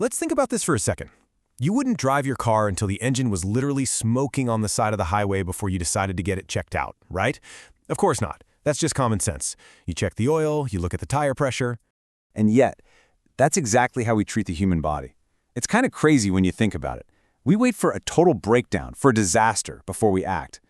Let's think about this for a second. You wouldn't drive your car until the engine was literally smoking on the side of the highway before you decided to get it checked out, right? Of course not. That's just common sense. You check the oil, you look at the tire pressure. And yet, that's exactly how we treat the human body. It's kind of crazy when you think about it. We wait for a total breakdown, for a disaster, before we act.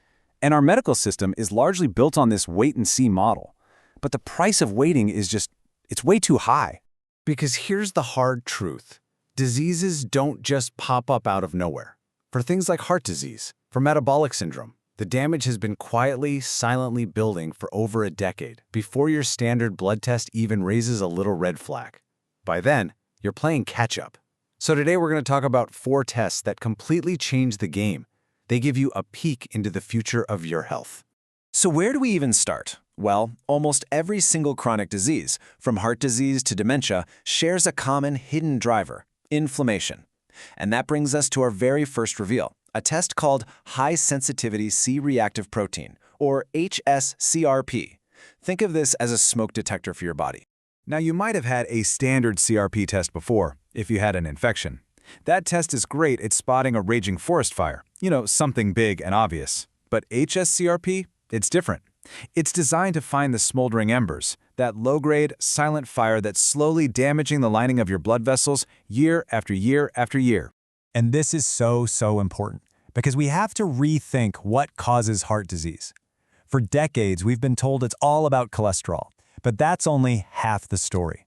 And our medical system is largely built on this wait-and-see model. But the price of waiting is it's way too high. Because here's the hard truth. Diseases don't just pop up out of nowhere. For things like heart disease, for metabolic syndrome, the damage has been quietly, silently building for over a decade before your standard blood test even raises a little red flag. By then, you're playing catch-up. So today we're going to talk about 4 tests that completely change the game. They give you a peek into the future of your health. So where do we even start? Well, almost every single chronic disease, from heart disease to dementia, shares a common hidden driver: inflammation. And that brings us to our very first reveal, a test called high-sensitivity C-reactive protein, or HSCRP. Think of this as a smoke detector for your body. Now, you might have had a standard CRP test before, if you had an infection. That test is great at spotting a raging forest fire, something big and obvious. But HSCRP, it's different. It's designed to find the smoldering embers, that low-grade, silent fire that's slowly damaging the lining of your blood vessels year after year after year. And this is so important, because we have to rethink what causes heart disease. For decades, we've been told it's all about cholesterol, but that's only half the story.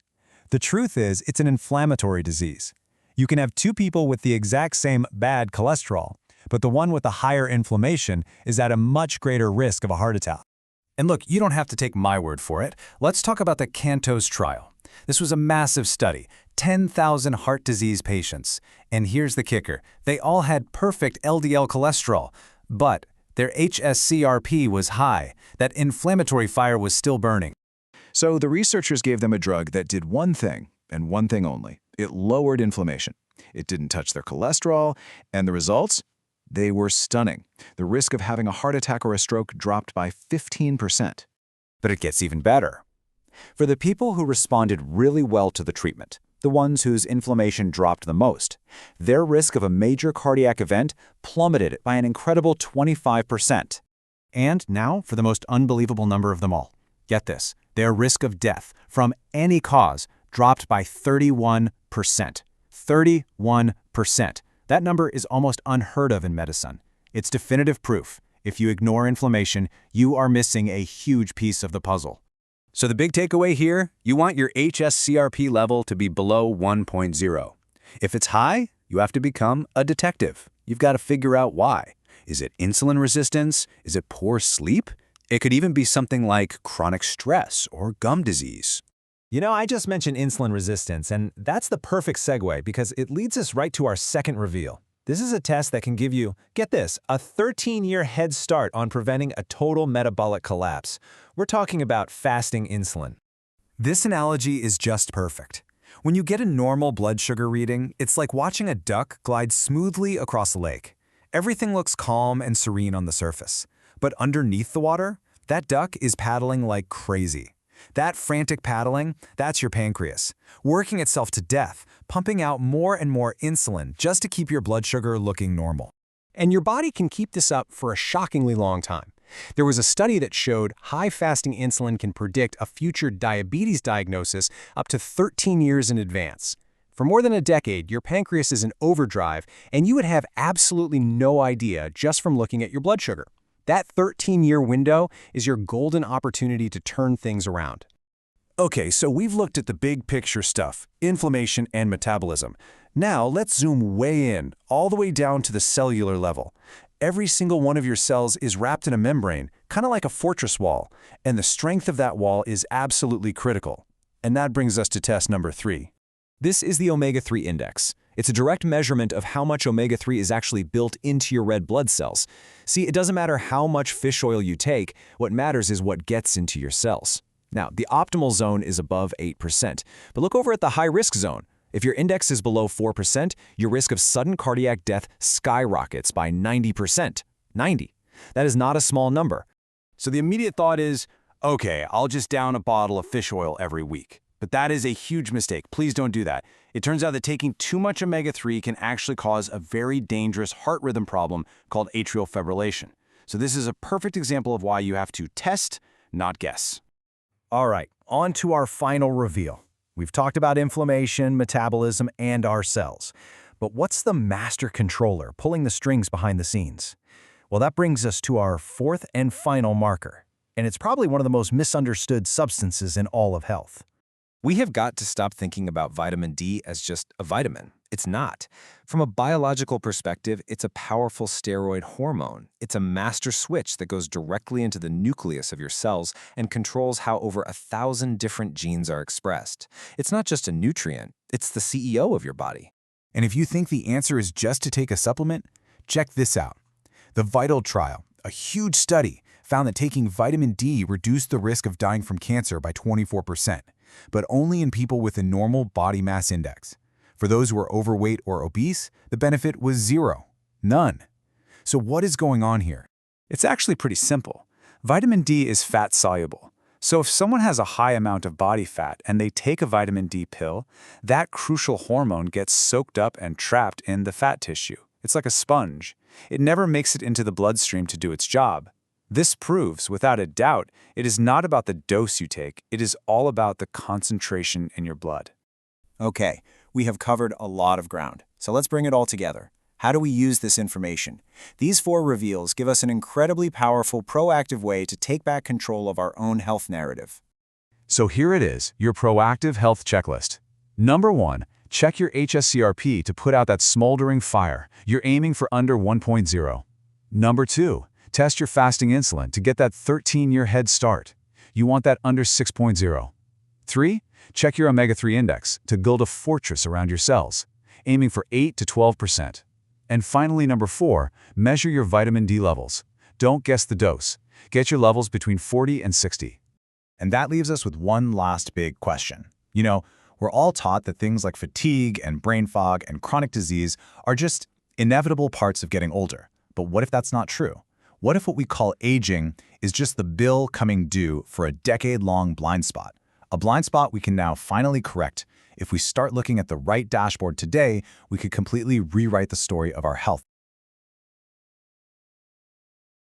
The truth is, it's an inflammatory disease. You can have 2 people with the exact same bad cholesterol, but the one with the higher inflammation is at a much greater risk of a heart attack. And look, you don't have to take my word for it. Let's talk about the CANTOS trial. This was a massive study, 10,000 heart disease patients. And here's the kicker. They all had perfect LDL cholesterol, but their HSCRP was high. That inflammatory fire was still burning. So the researchers gave them a drug that did one thing, and one thing only. It lowered inflammation. It didn't touch their cholesterol, and the results? They were stunning. The risk of having a heart attack or a stroke dropped by 15%. But it gets even better. For the people who responded really well to the treatment, the ones whose inflammation dropped the most, their risk of a major cardiac event plummeted by an incredible 25%. And now for the most unbelievable number of them all. Get this, their risk of death from any cause dropped by 31%. 31%. That number is almost unheard of in medicine. It's definitive proof. If you ignore inflammation, you are missing a huge piece of the puzzle. So the big takeaway here, you want your HSCRP level to be below 1.0. If it's high, you have to become a detective. You've got to figure out why. Is it insulin resistance? Is it poor sleep? It could even be something like chronic stress or gum disease. I just mentioned insulin resistance, and that's the perfect segue because it leads us right to our second reveal. This is a test that can give you, get this, a 13-year head start on preventing a total metabolic collapse. We're talking about fasting insulin. This analogy is just perfect. When you get a normal blood sugar reading, it's like watching a duck glide smoothly across a lake. Everything looks calm and serene on the surface. But underneath the water, that duck is paddling like crazy. That frantic paddling, that's your pancreas, working itself to death, pumping out more and more insulin just to keep your blood sugar looking normal. And your body can keep this up for a shockingly long time. There was a study that showed high fasting insulin can predict a future diabetes diagnosis up to 13 years in advance. For more than a decade, your pancreas is in overdrive, and you would have absolutely no idea just from looking at your blood sugar. That 13-year window is your golden opportunity to turn things around. Okay, so we've looked at the big picture stuff, inflammation and metabolism. Now let's zoom way in, all the way down to the cellular level. Every single one of your cells is wrapped in a membrane, kind of like a fortress wall, and the strength of that wall is absolutely critical. And that brings us to test number 3. This is the omega-3 index. It's a direct measurement of how much omega-3 is actually built into your red blood cells. See, it doesn't matter how much fish oil you take, what matters is what gets into your cells. Now, the optimal zone is above 8%, but look over at the high-risk zone. If your index is below 4%, your risk of sudden cardiac death skyrockets by 90%. 90. That is not a small number. So the immediate thought is, okay, I'll just down a bottle of fish oil every week. But that is a huge mistake. Please don't do that. It turns out that taking too much omega-3 can actually cause a very dangerous heart rhythm problem called atrial fibrillation. So this is a perfect example of why you have to test, not guess. All right, on to our final reveal. We've talked about inflammation, metabolism, and our cells. But what's the master controller pulling the strings behind the scenes? Well, that brings us to our fourth and final marker. And it's probably one of the most misunderstood substances in all of health. We have got to stop thinking about vitamin D as just a vitamin. It's not. From a biological perspective, it's a powerful steroid hormone. It's a master switch that goes directly into the nucleus of your cells and controls how over 1,000 different genes are expressed. It's not just a nutrient, it's the CEO of your body. And if you think the answer is just to take a supplement, check this out. The VITAL trial, a huge study, found that taking vitamin D reduced the risk of dying from cancer by 24%, but only in people with a normal body mass index. For those who are overweight or obese, the benefit was zero. None. So what is going on here? It's actually pretty simple. Vitamin D is fat-soluble. So if someone has a high amount of body fat and they take a vitamin D pill, that crucial hormone gets soaked up and trapped in the fat tissue. It's like a sponge. It never makes it into the bloodstream to do its job. This proves, without a doubt, it is not about the dose you take, it is all about the concentration in your blood. Okay, we have covered a lot of ground, so let's bring it all together. How do we use this information? These 4 reveals give us an incredibly powerful, proactive way to take back control of our own health narrative. So here it is, your proactive health checklist. Number 1, check your HSCRP to put out that smoldering fire. You're aiming for under 1.0. Number 2, test your fasting insulin to get that 13-year head start. You want that under 6.0. 3, check your omega-3 index to build a fortress around your cells, aiming for 8 to 12%. And finally, number 4, measure your vitamin D levels. Don't guess the dose. Get your levels between 40 and 60. And that leaves us with one last big question. You know, we're all taught that things like fatigue and brain fog and chronic disease are just inevitable parts of getting older. But what if that's not true? What if what we call aging is just the bill coming due for a decade-long blind spot? A blind spot we can now finally correct. If we start looking at the right dashboard today, we could completely rewrite the story of our health.